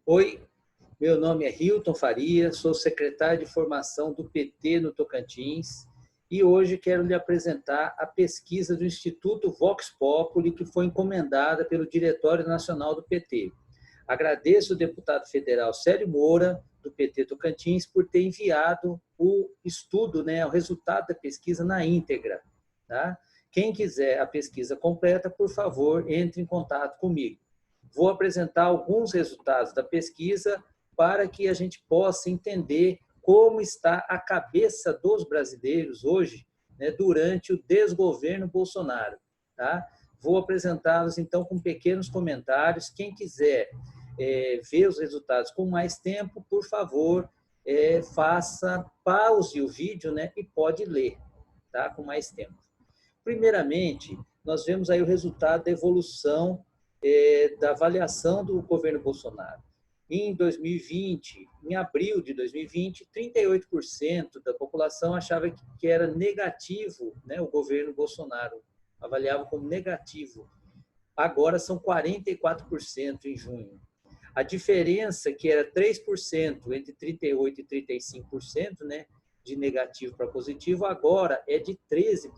Oi, meu nome é Hilton Faria, sou secretário de formação do PT no Tocantins e hoje quero lhe apresentar a pesquisa do Instituto Vox Populi que foi encomendada pelo Diretório Nacional do PT. Agradeço ao deputado federal Célio Moura, do PT Tocantins, por ter enviado o estudo, o resultado da pesquisa na íntegra. Tá? Quem quiser a pesquisa completa, por favor, entre em contato comigo. Vou apresentar alguns resultados da pesquisa para que a gente possa entender como está a cabeça dos brasileiros hoje, durante o desgoverno Bolsonaro. Tá? Vou apresentá-los, então, com pequenos comentários. Quem quiser ver os resultados com mais tempo, por favor, pause o vídeo, e pode ler, tá? Com mais tempo. Primeiramente, nós vemos aí o resultado da evolução da avaliação do governo Bolsonaro. Em 2020, em abril de 2020, 38% da população achava que era negativo, o governo Bolsonaro, avaliava como negativo. Agora são 44% em junho. A diferença, que era 3% entre 38% e 35%, de negativo para positivo, agora é de 13%.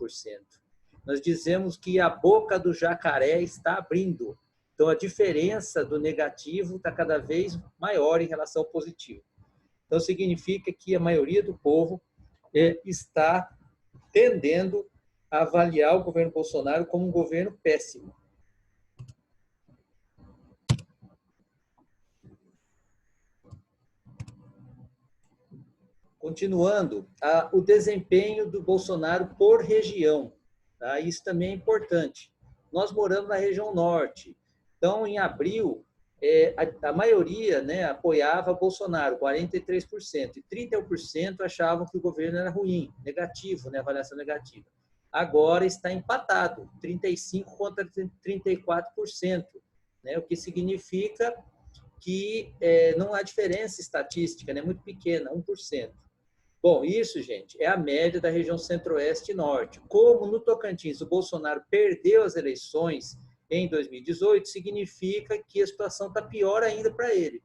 Nós dizemos que a boca do jacaré está abrindo. Então, a diferença do negativo está cada vez maior em relação ao positivo. Então, significa que a maioria do povo está tendendo a avaliar o governo Bolsonaro como um governo péssimo. Continuando, o desempenho do Bolsonaro por região. Tá? Isso também é importante. Nós moramos na região norte. Então, em abril, a maioria apoiava Bolsonaro, 43%, e 31% achavam que o governo era ruim, negativo, avaliação negativa. Agora está empatado, 35% contra 34%, o que significa que não há diferença estatística, muito pequena, 1%. Bom, isso, gente, é a média da região centro-oeste e norte. Como no Tocantins o Bolsonaro perdeu as eleições em 2018, significa que a situação está pior ainda para ele,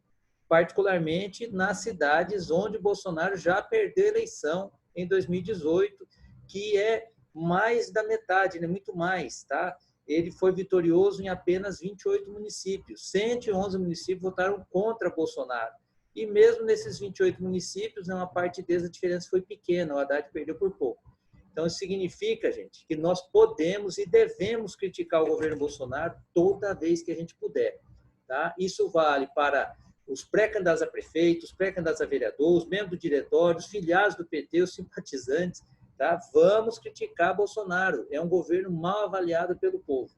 particularmente nas cidades onde o Bolsonaro já perdeu a eleição em 2018, que é mais da metade, muito mais, tá? Ele foi vitorioso em apenas 28 municípios. 111 municípios votaram contra Bolsonaro. E mesmo nesses 28 municípios, uma parte deles a diferença foi pequena, o Haddad perdeu por pouco. Então, isso significa, gente, que nós podemos e devemos criticar o governo Bolsonaro toda vez que a gente puder. Tá? Isso vale para os pré-candidatos a prefeito, os pré-candidatos a vereador, os membros do diretório, os filiados do PT, os simpatizantes. Tá? Vamos criticar Bolsonaro. É um governo mal avaliado pelo povo.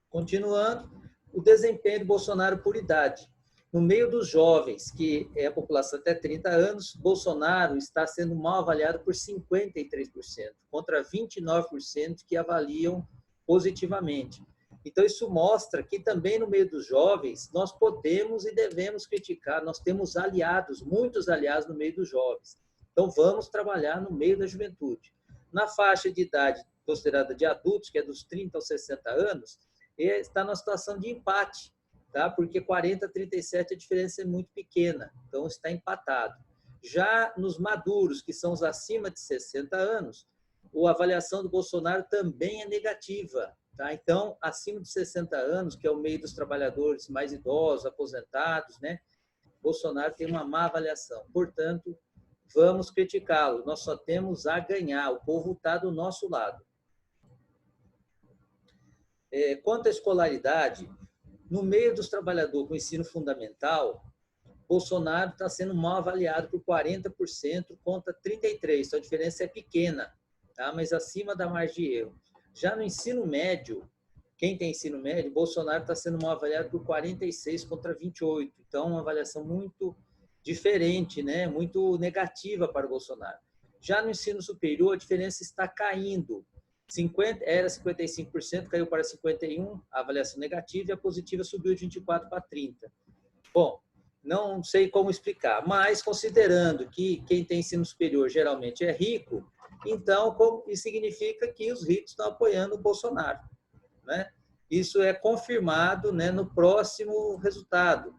Continuando, o desempenho do Bolsonaro por idade. No meio dos jovens, que é a população até 30 anos, Bolsonaro está sendo mal avaliado por 53%, contra 29% que avaliam positivamente. Então, isso mostra que também no meio dos jovens, nós podemos e devemos criticar, nós temos aliados, muitos aliados no meio dos jovens. Então, vamos trabalhar no meio da juventude. Na faixa de idade considerada de adultos, que é dos 30 aos 60 anos, está numa situação de empate. Tá? Porque 40 a 37 a diferença é muito pequena, então está empatado. Já nos maduros, que são os acima de 60 anos, a avaliação do Bolsonaro também é negativa. Tá? Então, acima de 60 anos, que é o meio dos trabalhadores mais idosos, aposentados, Bolsonaro tem uma má avaliação. Portanto, vamos criticá-lo. Nós só temos a ganhar, o povo está do nosso lado. Quanto à escolaridade, no meio dos trabalhadores com ensino fundamental, Bolsonaro está sendo mal avaliado por 40% contra 33%. Então, a diferença é pequena, tá? Mas acima da margem de erro. Já no ensino médio, quem tem ensino médio, Bolsonaro está sendo mal avaliado por 46% contra 28%. Então, uma avaliação muito diferente, muito negativa para o Bolsonaro. Já no ensino superior, a diferença está caindo. Era 55%, caiu para 51%, a avaliação negativa, e a positiva subiu de 24% para 30%. Bom, não sei como explicar, mas considerando que quem tem ensino superior geralmente é rico, então isso significa que os ricos estão apoiando o Bolsonaro. isso é confirmado, né, no próximo resultado,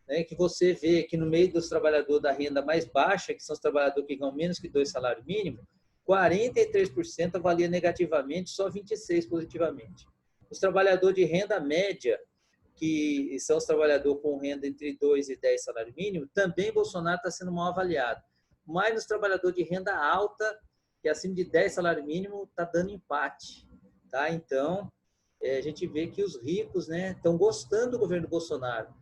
né, que você vê que no meio dos trabalhadores da renda mais baixa, que são os trabalhadores que ganham menos que 2 salários mínimos, 43% avalia negativamente, só 26% positivamente. Os trabalhadores de renda média, que são os trabalhadores com renda entre 2 e 10 salários mínimos, também Bolsonaro está sendo mal avaliado. Mas nos trabalhadores de renda alta, que é acima de 10 salários mínimos, está dando empate. Tá? Então, a gente vê que os ricos, né, estão gostando do governo Bolsonaro.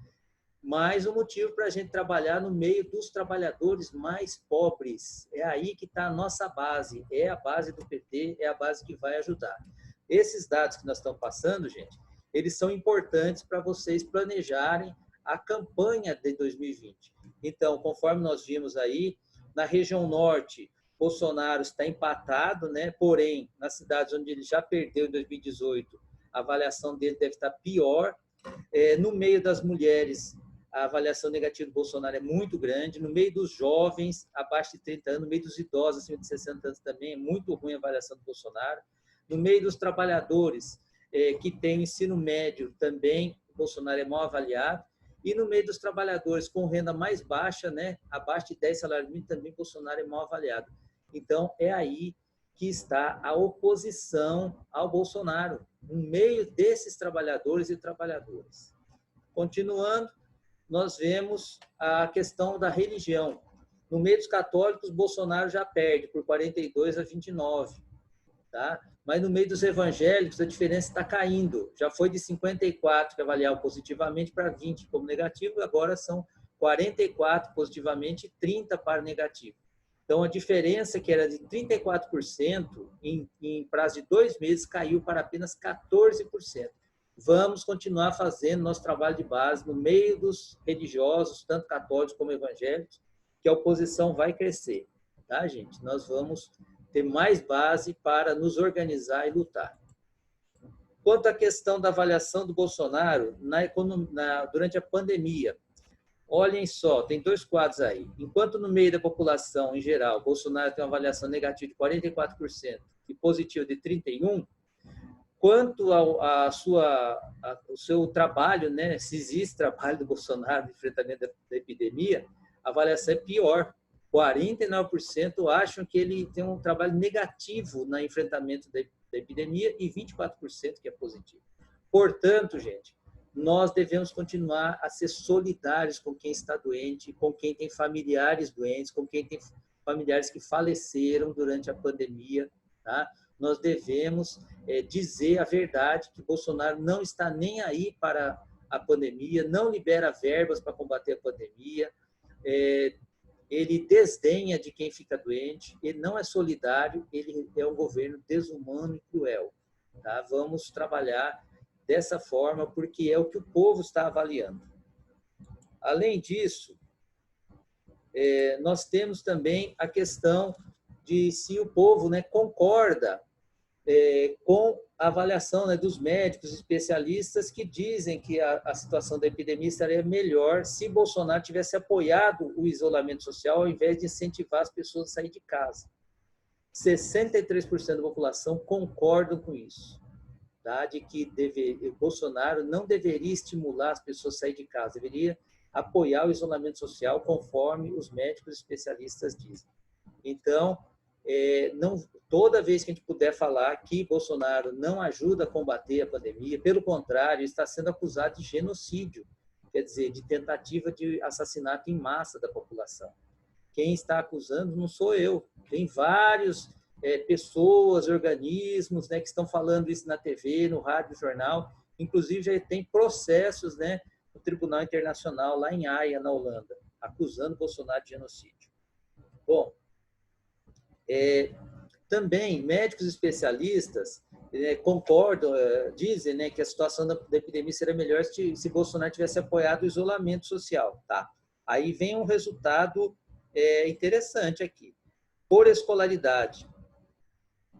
Mas o motivo para a gente trabalhar no meio dos trabalhadores mais pobres. É aí que está a nossa base. É a base do PT, é a base que vai ajudar. Esses dados que nós estamos passando, gente, eles são importantes para vocês planejarem a campanha de 2020. Então, conforme nós vimos aí, na região norte, Bolsonaro está empatado, né? Porém, nas cidades onde ele já perdeu em 2018, a avaliação dele deve estar pior. No meio das mulheres, a avaliação negativa do Bolsonaro é muito grande. No meio dos jovens, abaixo de 30 anos, no meio dos idosos, acima de 60 anos também, é muito ruim a avaliação do Bolsonaro. No meio dos trabalhadores que têm ensino médio, também o Bolsonaro é mal avaliado. E no meio dos trabalhadores com renda mais baixa, né, abaixo de 10 salários mínimos, também Bolsonaro é mal avaliado. Então, é aí que está a oposição ao Bolsonaro, no meio desses trabalhadores e trabalhadoras. Continuando, nós vemos a questão da religião. No meio dos católicos, Bolsonaro já perde por 42 a 29. Tá? Mas no meio dos evangélicos, a diferença está caindo. Já foi de 54, que avaliaram positivamente, para 20 como negativo, agora são 44 positivamente e 30 para negativo. Então, a diferença que era de 34% em prazo de 2 meses caiu para apenas 14%. Vamos continuar fazendo nosso trabalho de base no meio dos religiosos, tanto católicos como evangélicos, que a oposição vai crescer. Tá, gente? Nós vamos ter mais base para nos organizar e lutar. Quanto à questão da avaliação do Bolsonaro durante a pandemia, olhem só, tem 2 quadros aí. Enquanto no meio da população, em geral, Bolsonaro tem uma avaliação negativa de 44% e positiva de 31%, quanto ao seu trabalho, né, se existe trabalho do Bolsonaro no enfrentamento da epidemia, a avaliação é pior. 49% acham que ele tem um trabalho negativo no enfrentamento da epidemia e 24% que é positivo. Portanto, gente, nós devemos continuar a ser solidários com quem está doente, com quem tem familiares doentes, com quem tem familiares que faleceram durante a pandemia. Tá? Nós devemos dizer a verdade, que Bolsonaro não está nem aí para a pandemia, não libera verbas para combater a pandemia, ele desdenha de quem fica doente, ele não é solidário, ele é um governo desumano e cruel. Tá? Vamos trabalhar dessa forma, porque é o que o povo está avaliando. Além disso, nós temos também a questão de se o povo, né, concorda com a avaliação, né, dos médicos especialistas que dizem que a situação da epidemia estaria melhor se Bolsonaro tivesse apoiado o isolamento social ao invés de incentivar as pessoas a sair de casa. 63% da população concordam com isso, tá? De que Bolsonaro não deveria estimular as pessoas a sair de casa, deveria apoiar o isolamento social conforme os médicos especialistas dizem. Então, não, toda vez que a gente puder falar que Bolsonaro não ajuda a combater a pandemia, pelo contrário, está sendo acusado de genocídio, quer dizer, de tentativa de assassinato em massa da população. Quem está acusando não sou eu, tem várias pessoas, organismos, né, que estão falando isso na TV, no rádio, no jornal, inclusive já tem processos, né, no Tribunal Internacional, lá em Haia, na Holanda, acusando Bolsonaro de genocídio. Bom, também médicos especialistas concordam, dizem, né, que a situação da epidemia seria melhor se Bolsonaro tivesse apoiado o isolamento social. Tá? Aí vem um resultado interessante aqui. Por escolaridade.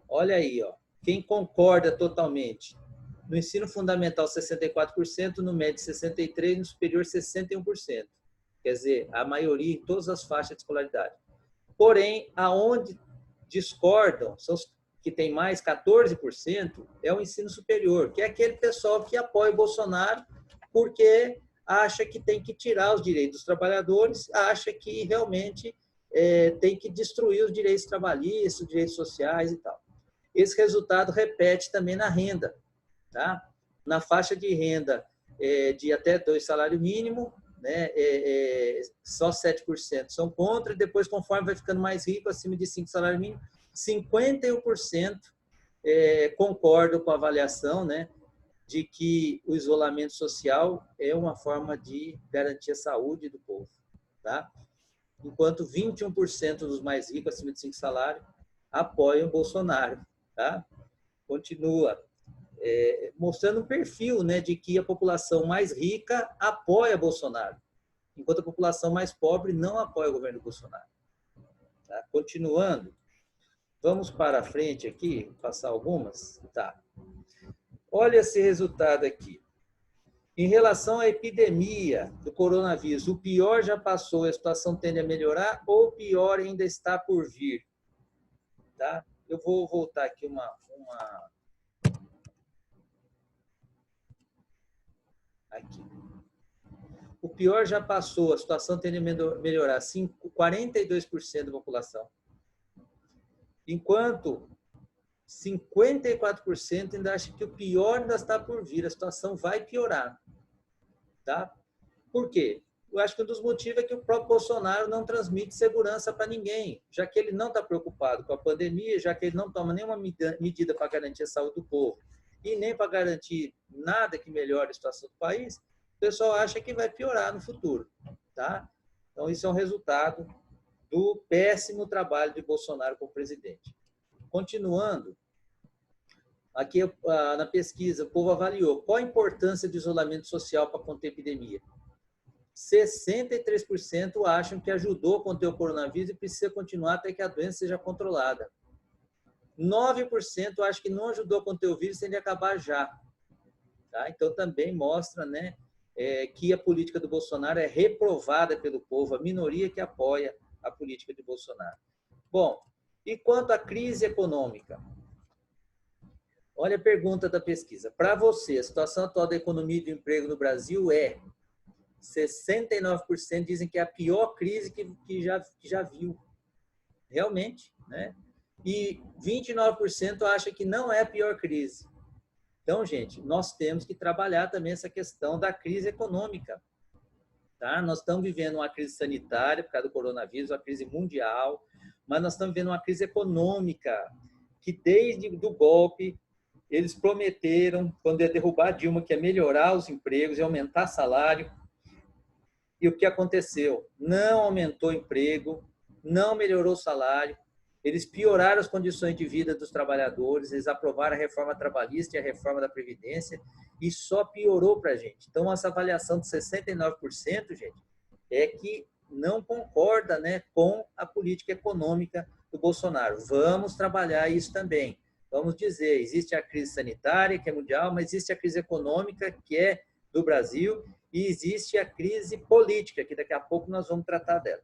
Olha aí, ó, quem concorda totalmente. No ensino fundamental, 64%, no médio, 63%, no superior, 61%. Quer dizer, a maioria em todas as faixas de escolaridade. Porém, aonde discordam são que tem mais 14%, é o ensino superior, que é aquele pessoal que apoia o Bolsonaro porque acha que tem que tirar os direitos dos trabalhadores, acha que realmente tem que destruir os direitos trabalhistas, os direitos sociais e tal. Esse resultado repete também na renda. Tá? Na faixa de renda de até 2 salários mínimos, né, só 7% são contra, e depois, conforme vai ficando mais rico, acima de 5 salários mínimos, 51% concordam com a avaliação, né, de que o isolamento social é uma forma de garantir a saúde do povo. Tá? Enquanto 21% dos mais ricos, acima de 5 salários, apoiam o Bolsonaro. Tá? Continua mostrando um perfil, né, de que a população mais rica apoia Bolsonaro, enquanto a população mais pobre não apoia o governo Bolsonaro. Tá? Continuando, vamos para frente aqui, passar algumas. Tá. Olha esse resultado aqui. Em relação à epidemia do coronavírus, o pior já passou, a situação tende a melhorar ou o pior ainda está por vir? Tá? Eu vou voltar aqui aqui. O pior já passou, a situação tende a melhorar, 42% da população. Enquanto 54% ainda acha que o pior ainda está por vir, a situação vai piorar. Tá? Por quê? Eu acho que um dos motivos é que o próprio Bolsonaro não transmite segurança para ninguém, já que ele não está preocupado com a pandemia, já que ele não toma nenhuma medida para garantir a saúde do povo e nem para garantir nada que melhore a situação do país, o pessoal acha que vai piorar no futuro. Tá? Então, isso é um resultado do péssimo trabalho de Bolsonaro como presidente. Continuando, aqui na pesquisa, o povo avaliou qual a importância do isolamento social para conter a epidemia. 63% acham que ajudou a conter o coronavírus e precisa continuar até que a doença seja controlada. 9% acham que não ajudou a conter o vírus, tem de acabar já. Tá? Então, também mostra, né, que a política do Bolsonaro é reprovada pelo povo, a minoria que apoia a política de Bolsonaro. Bom, e quanto à crise econômica? Olha a pergunta da pesquisa. Para você, a situação atual da economia e do emprego no Brasil 69% dizem que é a pior crise que já viu. Realmente, né? E 29% acham que não é a pior crise. Então, gente, nós temos que trabalhar também essa questão da crise econômica. Tá? Nós estamos vivendo uma crise sanitária por causa do coronavírus, uma crise mundial, mas nós estamos vivendo uma crise econômica que desde o golpe eles prometeram, quando ia derrubar a Dilma, que ia melhorar os empregos e aumentar salário. E o que aconteceu? Não aumentou o emprego, não melhorou o salário, eles pioraram as condições de vida dos trabalhadores, eles aprovaram a reforma trabalhista e a reforma da Previdência e só piorou para a gente. Então, essa avaliação de 69%, gente, é que não concorda, né, com a política econômica do Bolsonaro. Vamos trabalhar isso também. Vamos dizer, existe a crise sanitária, que é mundial, mas existe a crise econômica, que é do Brasil, e existe a crise política, que daqui a pouco nós vamos tratar dela.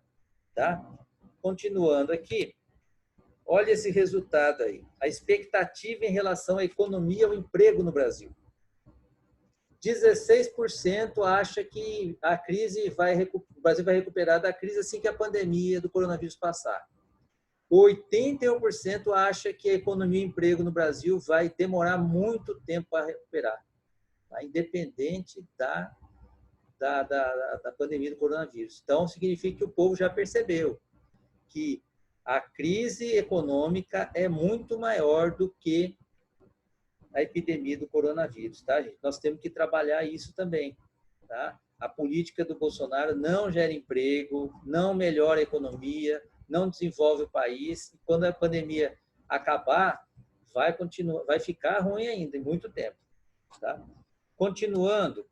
Tá? Continuando aqui, olha esse resultado aí. A expectativa em relação à economia e ao emprego no Brasil. 16% acha que o Brasil vai recuperar da crise assim que a pandemia do coronavírus passar. 81% acha que a economia e o emprego no Brasil vai demorar muito tempo para recuperar, tá? Independente da pandemia do coronavírus. Então, significa que o povo já percebeu que a crise econômica é muito maior do que a epidemia do coronavírus, tá, gente? Nós temos que trabalhar isso também, tá? A política do Bolsonaro não gera emprego, não melhora a economia, não desenvolve o país, e quando a pandemia acabar, vai ficar ruim ainda, em muito tempo. Tá? Continuando,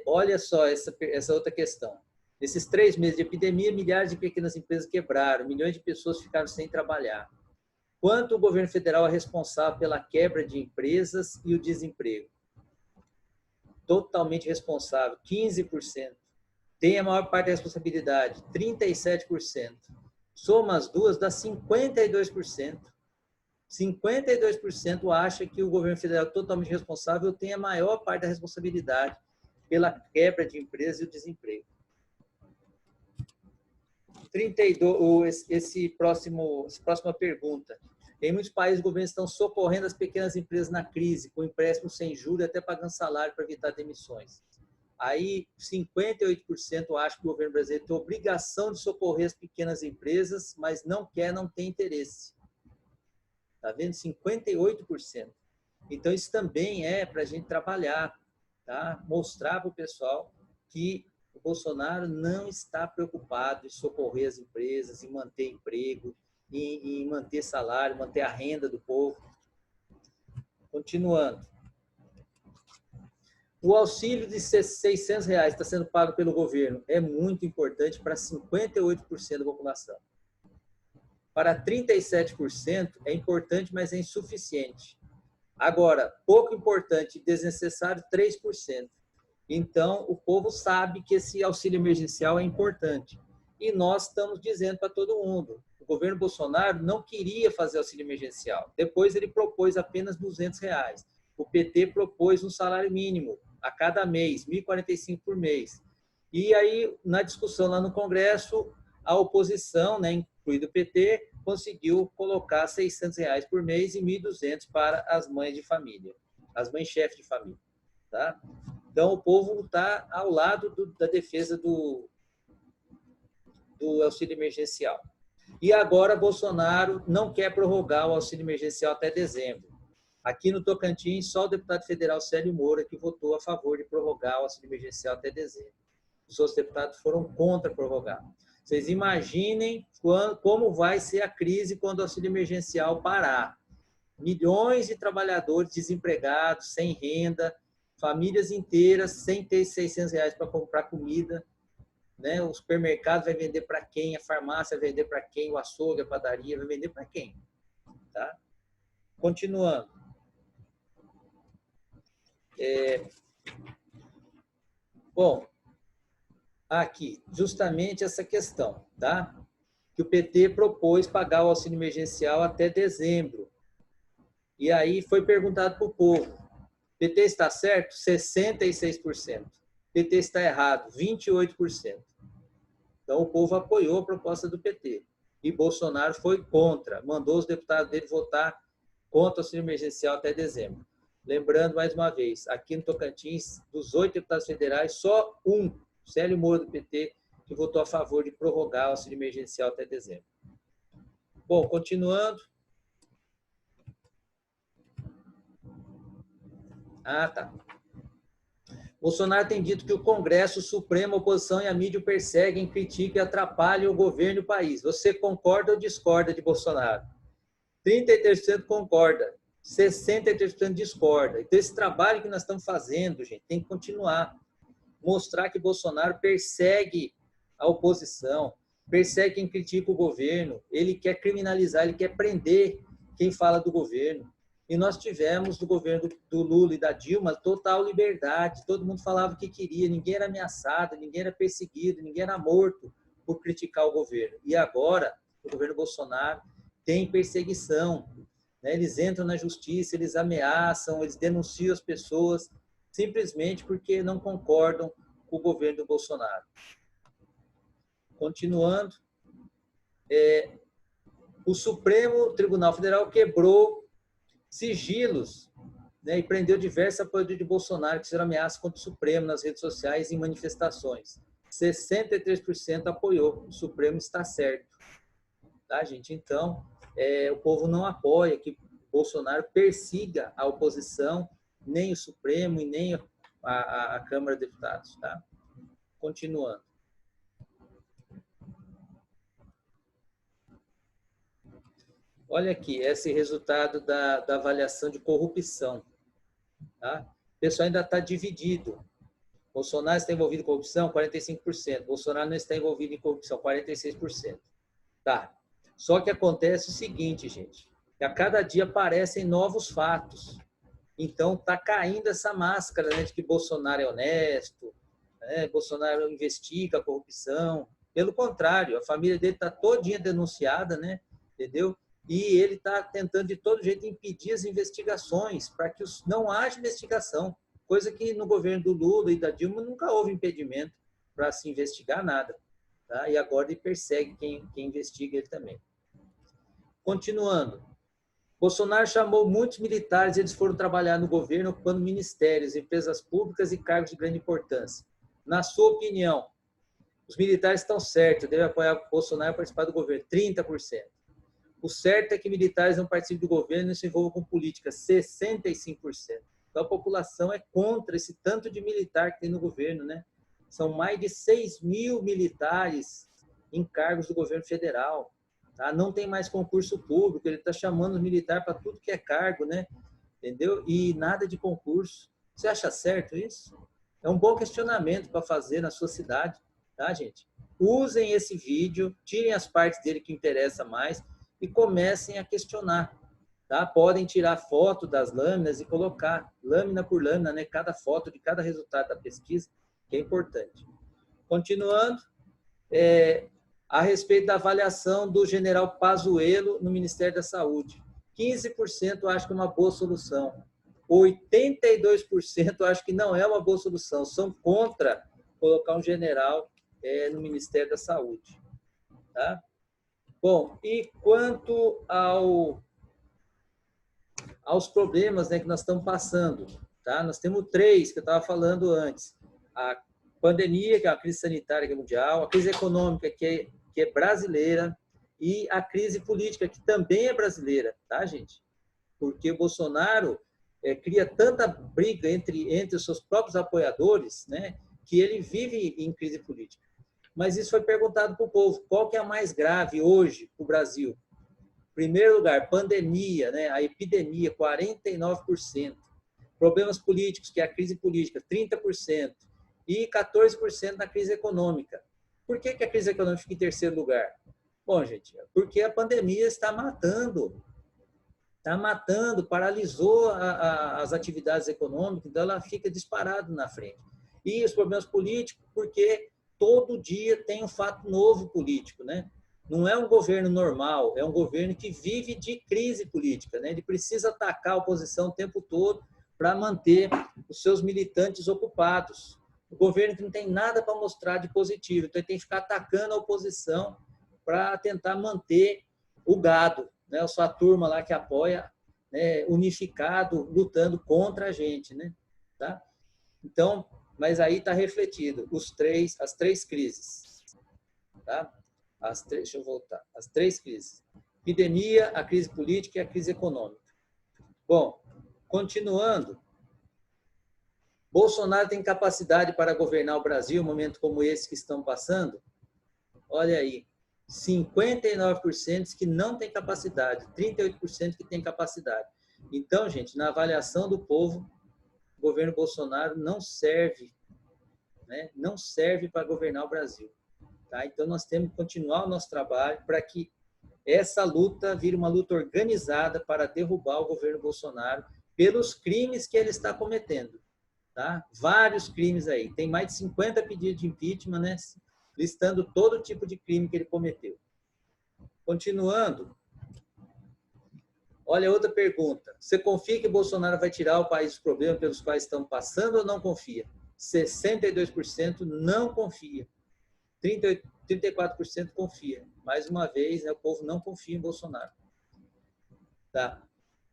olha só essa outra questão. Nesses 3 meses de epidemia, milhares de pequenas empresas quebraram, milhões de pessoas ficaram sem trabalhar. Quanto o governo federal é responsável pela quebra de empresas e o desemprego? Totalmente responsável, 15%. Tem a maior parte da responsabilidade, 37%. Soma as duas, dá 52%. 52% acha que o governo federal é totalmente responsável, tem a maior parte da responsabilidade pela quebra de empresas e o desemprego. 32, próxima pergunta. Em muitos países, os governos estão socorrendo as pequenas empresas na crise, com empréstimos sem juros, até pagando salário para evitar demissões. Aí, 58% acham que o governo brasileiro tem obrigação de socorrer as pequenas empresas, mas não quer, não tem interesse. Está vendo? 58%. Então, isso também é para a gente trabalhar, tá? Mostrar para o pessoal que o Bolsonaro não está preocupado em socorrer as empresas, em manter emprego, em manter salário, manter a renda do povo. Continuando. O auxílio de R$600 está sendo pago pelo governo. É muito importante para 58% da população. Para 37% é importante, mas é insuficiente. Agora, pouco importante e desnecessário, 3%. Então, o povo sabe que esse auxílio emergencial é importante. E nós estamos dizendo para todo mundo. O governo Bolsonaro não queria fazer auxílio emergencial. Depois ele propôs apenas R$200. O PT propôs um salário mínimo a cada mês, R$1.045 por mês. E aí, na discussão lá no Congresso, a oposição, né, incluído o PT, conseguiu colocar R$600 por mês e R$1.200 para as mães de família, as mães chefes de família. Tá? Então, o povo está ao lado da defesa do auxílio emergencial. E agora, Bolsonaro não quer prorrogar o auxílio emergencial até dezembro. Aqui no Tocantins, só o deputado federal Célio Moura que votou a favor de prorrogar o auxílio emergencial até dezembro. Os outros deputados foram contra prorrogar. Vocês imaginem como vai ser a crise quando o auxílio emergencial parar. Milhões de trabalhadores desempregados, sem renda, famílias inteiras sem ter R$600 para comprar comida, né? O supermercado vai vender para quem? A farmácia vai vender para quem? O açougue, a padaria vai vender para quem? Tá? Continuando. Bom, aqui, justamente essa questão, tá? Que o PT propôs pagar o auxílio emergencial até dezembro. E aí foi perguntado para o povo, PT está certo? 66%. PT está errado? 28%. Então, o povo apoiou a proposta do PT. E Bolsonaro foi contra, mandou os deputados dele votar contra o auxílio emergencial até dezembro. Lembrando, mais uma vez, aqui no Tocantins, dos 8 deputados federais, só um, Célio Moura, do PT, que votou a favor de prorrogar o auxílio emergencial até dezembro. Bom, continuando. Tá. Bolsonaro tem dito que o Congresso, o Supremo, a oposição e a mídia o perseguem, criticam e atrapalham o governo e o país. Você concorda ou discorda de Bolsonaro? 33% concorda, 63% discorda. Então, esse trabalho que nós estamos fazendo, gente, tem que continuar. Mostrar que Bolsonaro persegue a oposição, persegue quem critica o governo, ele quer criminalizar, ele quer prender quem fala do governo. E nós tivemos, do governo do Lula e da Dilma, total liberdade. Todo mundo falava o que queria, ninguém era ameaçado, ninguém era perseguido, ninguém era morto por criticar o governo. E agora, o governo Bolsonaro tem perseguição. Né? Eles entram na justiça, eles ameaçam, eles denunciam as pessoas, simplesmente porque não concordam com o governo do Bolsonaro. Continuando, o Supremo Tribunal Federal quebrou sigilos, né, e prendeu diversos apoiadores de Bolsonaro que fizeram ameaça contra o Supremo nas redes sociais e em manifestações. 63% apoiou. O Supremo está certo. Tá, gente? Então, o povo não apoia que Bolsonaro persiga a oposição, nem o Supremo e nem a Câmara de Deputados. Tá? Continuando. Olha aqui, esse resultado da avaliação de corrupção. Tá? O pessoal ainda está dividido. Bolsonaro está envolvido em corrupção? 45%. Bolsonaro não está envolvido em corrupção? 46%. Tá. Só que acontece o seguinte, gente, que a cada dia aparecem novos fatos. Então, está caindo essa máscara, né, de que Bolsonaro é honesto, né, Bolsonaro investiga a corrupção. Pelo contrário, a família dele está todinha denunciada, né, entendeu? e ele está tentando de todo jeito impedir as investigações para que não haja investigação, coisa que no governo do Lula e da Dilma nunca houve impedimento para se investigar nada. Tá? E agora ele persegue quem investiga ele também. Continuando, Bolsonaro chamou muitos militares e eles foram trabalhar no governo ocupando ministérios, empresas públicas e cargos de grande importância. Na sua opinião, os militares estão certos, devem apoiar o Bolsonaro e participar do governo, 30%. O certo é que militares não participem do governo e não se envolvam com política, 65%. Então, a população é contra esse tanto de militar que tem no governo, né? São mais de 6 mil militares em cargos do governo federal. Tá? Não tem mais concurso público, ele está chamando os militares para tudo que é cargo, né? Entendeu? E nada de concurso. Você acha certo isso? É um bom questionamento para fazer na sua cidade, tá, gente? Usem esse vídeo, tirem as partes dele que interessam mais e comecem a questionar. Tá? Podem tirar foto das lâminas e colocar lâmina por lâmina, né? Cada foto de cada resultado da pesquisa, que é importante. Continuando, a respeito da avaliação do general Pazuello no Ministério da Saúde. 15% acham que é uma boa solução. 82% acham que não é uma boa solução. São contra colocar um general no Ministério da Saúde. Tá? Bom, e quanto aos problemas, né, que nós estamos passando, tá? Nós temos 3 que eu estava falando antes. A pandemia, que é a crise sanitária, que é mundial, a crise econômica, que é brasileira, e a crise política, que também é brasileira, tá, gente? Porque o Bolsonaro cria tanta briga entre os seus próprios apoiadores, né, que ele vive em crise política. Mas isso foi perguntado para o povo, qual que é a mais grave hoje para o Brasil? Em primeiro lugar, pandemia, né, a epidemia, 49%. Problemas políticos, que é a crise política, 30%. E 14% na crise econômica. Por que a crise econômica fica em terceiro lugar? Bom, gente, porque a pandemia está matando, paralisou as atividades econômicas, então ela fica disparada na frente. E os problemas políticos, porque todo dia tem um fato novo político, né? Não é um governo normal, é um governo que vive de crise política, né? Ele precisa atacar a oposição o tempo todo para manter os seus militantes ocupados. O governo que não tem nada para mostrar de positivo, então ele tem que ficar atacando a oposição para tentar manter o gado, né? A sua turma lá que apoia, né, unificado, lutando contra a gente, né? Tá? Então, mas aí está refletido as 3 crises, tá? Deixa eu voltar. As 3 crises: epidemia, a crise política e a crise econômica. Bom, continuando, Bolsonaro tem capacidade para governar o Brasil, um momento como esse que estão passando? Olha aí, 59% que não tem capacidade, 38% que tem capacidade. Então, gente, na avaliação do povo, o governo Bolsonaro não serve, né? Não serve para governar o Brasil. Tá? Então, nós temos que continuar o nosso trabalho para que essa luta vire uma luta organizada para derrubar o governo Bolsonaro pelos crimes que ele está cometendo. Tá? Vários crimes aí. Tem mais de 50 pedidos de impeachment, né? Listando todo tipo de crime que ele cometeu. Continuando. Olha, outra pergunta. Você confia que Bolsonaro vai tirar o país dos problemas pelos quais estão passando ou não confia? 62% não confia. 34% confia. Mais uma vez, né, o povo não confia em Bolsonaro. Tá.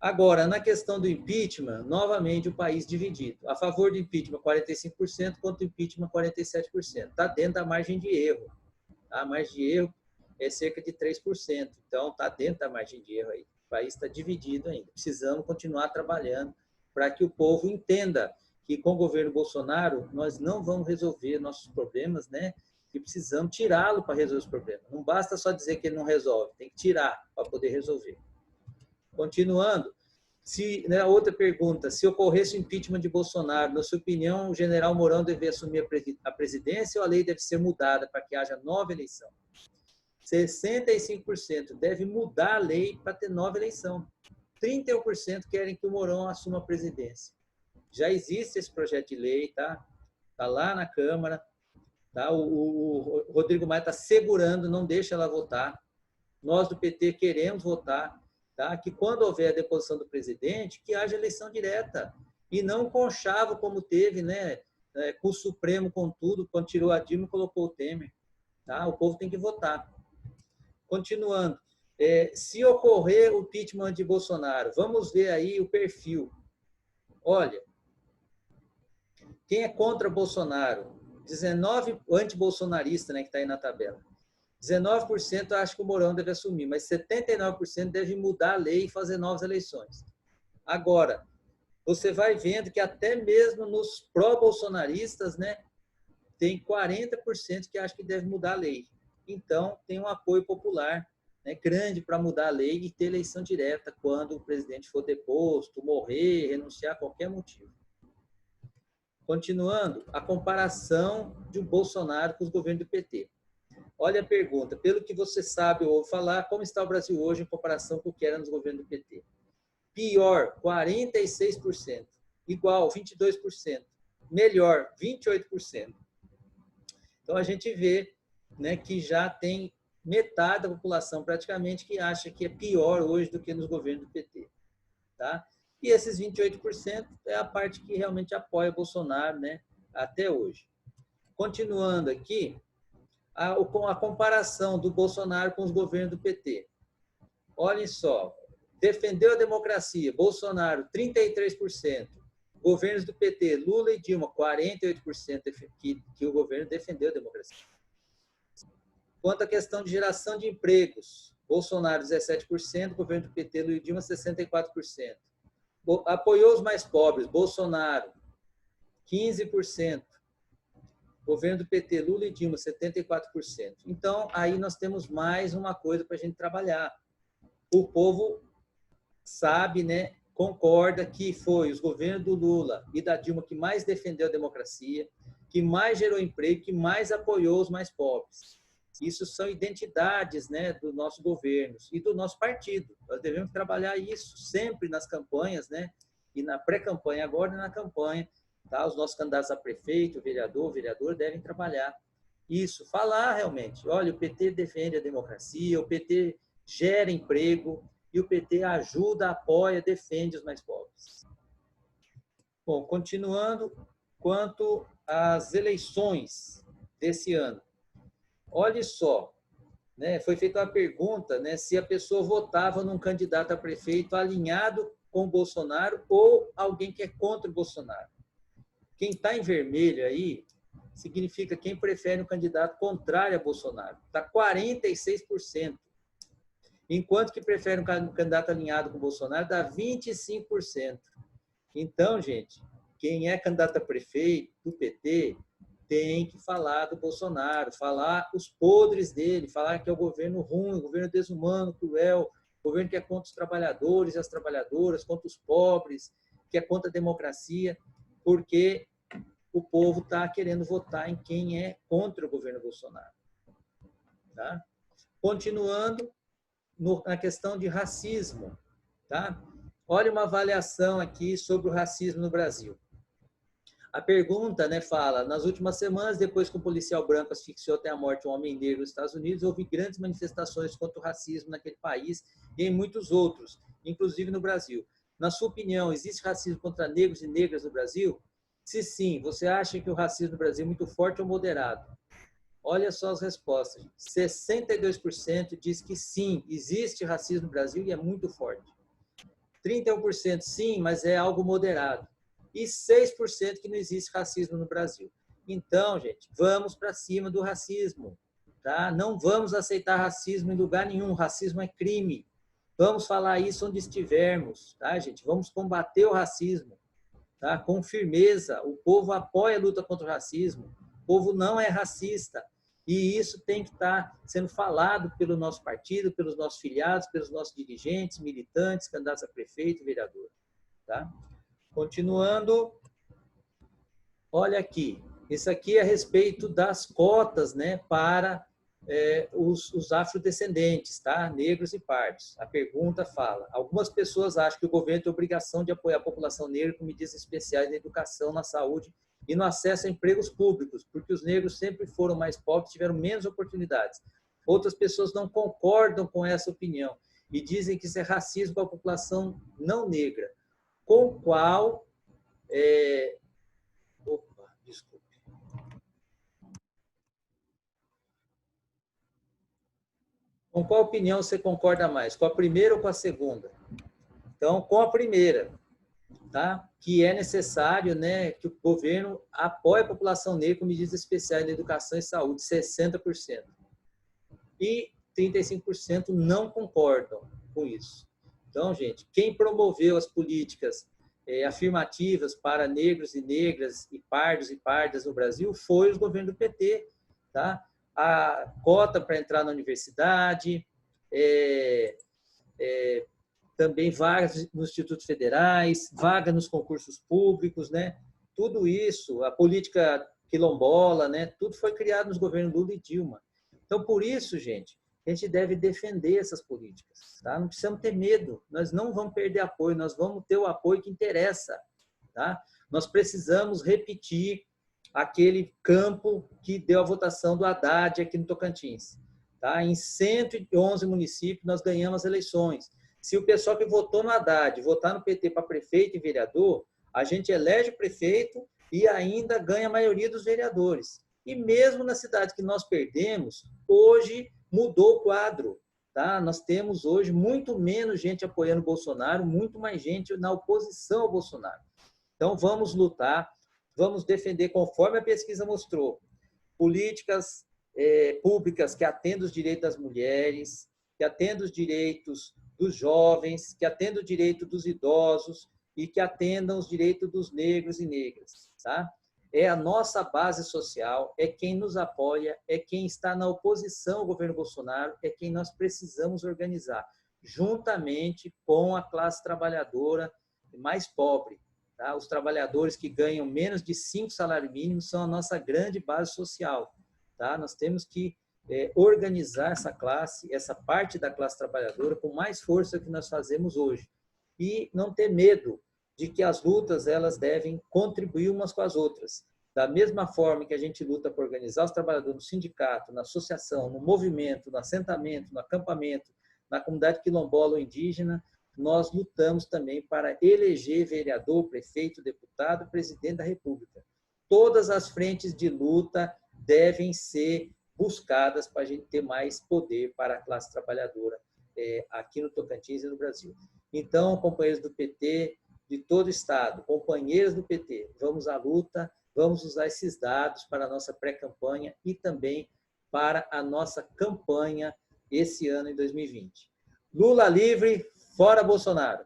Agora, na questão do impeachment, novamente o país dividido. A favor do impeachment, 45%, contra o impeachment, 47%. Está dentro da margem de erro. A margem de erro é cerca de 3%. Então, está dentro da margem de erro aí. O país está dividido ainda. Precisamos continuar trabalhando para que o povo entenda que com o governo Bolsonaro nós não vamos resolver nossos problemas, né? E precisamos tirá-lo para resolver os problemas. Não basta só dizer que ele não resolve, tem que tirar para poder resolver. Continuando, né, outra pergunta, se ocorresse o impeachment de Bolsonaro, na sua opinião, o general Mourão deve assumir a presidência ou a lei deve ser mudada para que haja nova eleição? 65% deve mudar a lei para ter nova eleição. 31% querem que o Mourão assuma a presidência. Já existe esse projeto de lei, tá? Está lá na Câmara. Tá? O Rodrigo Maia está segurando, não deixa ela votar. Nós do PT queremos votar. tá? Que quando houver a deposição do presidente, que haja eleição direta, e não conchavo como teve, né? Com o Supremo, com tudo, quando tirou a Dilma e colocou o Temer. Tá? O povo tem que votar. Continuando, se ocorrer o impeachment de Bolsonaro, vamos ver aí o perfil. Olha, quem é contra Bolsonaro? 19 anti-bolsonarista, né, que está aí na tabela. 19% acha que o Mourão deve assumir, mas 79% deve mudar a lei e fazer novas eleições. Agora, você vai vendo que até mesmo nos pró-bolsonaristas, né, tem 40% que acha que deve mudar a lei. Então, tem um apoio popular, né, grande para mudar a lei e ter eleição direta quando o presidente for deposto, morrer, renunciar a qualquer motivo. Continuando, a comparação de Bolsonaro com os governos do PT. Olha a pergunta, pelo que você sabe ou ouve falar, como está o Brasil hoje em comparação com o que era nos governos do PT? Pior, 46%. Igual, 22%. Melhor, 28%. Então, a gente vê, né, que já tem metade da população, praticamente, que acha que é pior hoje do que nos governos do PT. Tá? E esses 28% é a parte que realmente apoia o Bolsonaro, né, até hoje. Continuando aqui, com a comparação do Bolsonaro com os governos do PT. Olhem só, defendeu a democracia, Bolsonaro, 33%. Governos do PT, Lula e Dilma, 48% que o governo defendeu a democracia. Quanto à questão de geração de empregos, Bolsonaro, 17%, governo do PT, Lula e Dilma, 64%. Apoiou os mais pobres, Bolsonaro, 15%. Governo do PT, Lula e Dilma, 74%. Então, aí nós temos mais uma coisa para a gente trabalhar. O povo sabe, né, concorda que foi os governos do Lula e da Dilma que mais defendeu a democracia, que mais gerou emprego, que mais apoiou os mais pobres. Isso são identidades, né, do nosso governo e do nosso partido. Nós devemos trabalhar isso sempre nas campanhas, né, e na pré-campanha agora e na campanha. Tá? Os nossos candidatos a prefeito, vereador devem trabalhar isso, falar realmente. Olha, o PT defende a democracia, o PT gera emprego e o PT ajuda, apoia, defende os mais pobres. Bom, continuando, quanto às eleições desse ano. Olha só, né, foi feita uma pergunta, né, se a pessoa votava num candidato a prefeito alinhado com o Bolsonaro ou alguém que é contra o Bolsonaro. Quem está em vermelho aí significa quem prefere um candidato contrário a Bolsonaro. Está 46%. Enquanto que prefere um candidato alinhado com o Bolsonaro, dá 25%. Então, gente, quem é candidato a prefeito do PT tem que falar do Bolsonaro, falar os podres dele, falar que é o governo ruim, o governo desumano, cruel, o governo que é contra os trabalhadores e as trabalhadoras, contra os pobres, que é contra a democracia, porque o povo está querendo votar em quem é contra o governo Bolsonaro. Tá? Continuando na questão de racismo. Tá? Olha uma avaliação aqui sobre o racismo no Brasil. A pergunta, né, fala, nas últimas semanas, depois que um policial branco asfixiou até a morte um homem negro nos Estados Unidos, houve grandes manifestações contra o racismo naquele país e em muitos outros, inclusive no Brasil. Na sua opinião, existe racismo contra negros e negras no Brasil? Se sim, você acha que o racismo no Brasil é muito forte ou moderado? Olha só as respostas. 62% diz que sim, existe racismo no Brasil e é muito forte. 31% sim, mas é algo moderado. E 6% que não existe racismo no Brasil. Então, gente, vamos para cima do racismo. Tá? Não vamos aceitar racismo em lugar nenhum. Racismo é crime. Vamos falar isso onde estivermos. Tá, gente? Vamos combater o racismo. Tá? Com firmeza. O povo apoia a luta contra o racismo. O povo não é racista. E isso tem que estar sendo falado pelo nosso partido, pelos nossos filiados, pelos nossos dirigentes, militantes, candidatos a prefeito, vereador. Tá? Continuando, olha aqui. Isso aqui é a respeito das cotas, né, para os afrodescendentes, tá? Negros e pardos. A pergunta fala, algumas pessoas acham que o governo tem obrigação de apoiar a população negra com medidas especiais na educação, na saúde e no acesso a empregos públicos, porque os negros sempre foram mais pobres, tiveram menos oportunidades. Outras pessoas não concordam com essa opinião e dizem que isso é racismo com a população não negra, com qual... Opa, desculpe. Com qual opinião você concorda mais? Com a primeira ou com a segunda? Então, com a primeira, tá? Que é necessário, né, que o governo apoie a população negra com medidas especiais de educação e saúde, 60%. E 35% não concordam com isso. Então, gente, quem promoveu as políticas afirmativas para negros e negras e pardos e pardas no Brasil foi o governo do PT, tá? A cota para entrar na universidade, também vagas nos institutos federais, vaga nos concursos públicos, né? Tudo isso, a política quilombola, né? Tudo foi criado nos governos Lula e Dilma. Então, por isso, gente, a gente deve defender essas políticas, tá? Não precisamos ter medo, nós não vamos perder apoio, nós vamos ter o apoio que interessa, tá? Nós precisamos repetir aquele campo que deu a votação do Haddad aqui no Tocantins, tá? Em 111 municípios nós ganhamos as eleições. Se o pessoal que votou no Haddad votar no PT para prefeito e vereador, a gente elege o prefeito e ainda ganha a maioria dos vereadores. E mesmo na cidade que nós perdemos, hoje mudou o quadro. Tá? Nós temos hoje muito menos gente apoiando o Bolsonaro, muito mais gente na oposição ao Bolsonaro. Então, vamos lutar, vamos defender, conforme a pesquisa mostrou, políticas públicas que atendam os direitos das mulheres, que atendam os direitos dos jovens, que atendam o direito dos idosos e que atendam os direitos dos negros e negras. Tá? É a nossa base social, é quem nos apoia, é quem está na oposição ao governo Bolsonaro, é quem nós precisamos organizar, juntamente com a classe trabalhadora mais pobre. Tá? Os trabalhadores que ganham menos de 5 salários mínimos são a nossa grande base social. Tá? Nós temos que organizar essa classe, essa parte da classe trabalhadora com mais força que nós fazemos hoje. E não ter medo de que as lutas elas devem contribuir umas com as outras. Da mesma forma que a gente luta para organizar os trabalhadores no sindicato, na associação, no movimento, no assentamento, no acampamento, na comunidade quilombola ou indígena, nós lutamos também para eleger vereador, prefeito, deputado, presidente da República. Todas as frentes de luta devem ser buscadas para a gente ter mais poder para a classe trabalhadora aqui no Tocantins e no Brasil. Então, companheiros do PT, de todo o Estado, companheiros do PT, vamos à luta, vamos usar esses dados para a nossa pré-campanha e também para a nossa campanha esse ano, em 2020. Lula livre, fora Bolsonaro!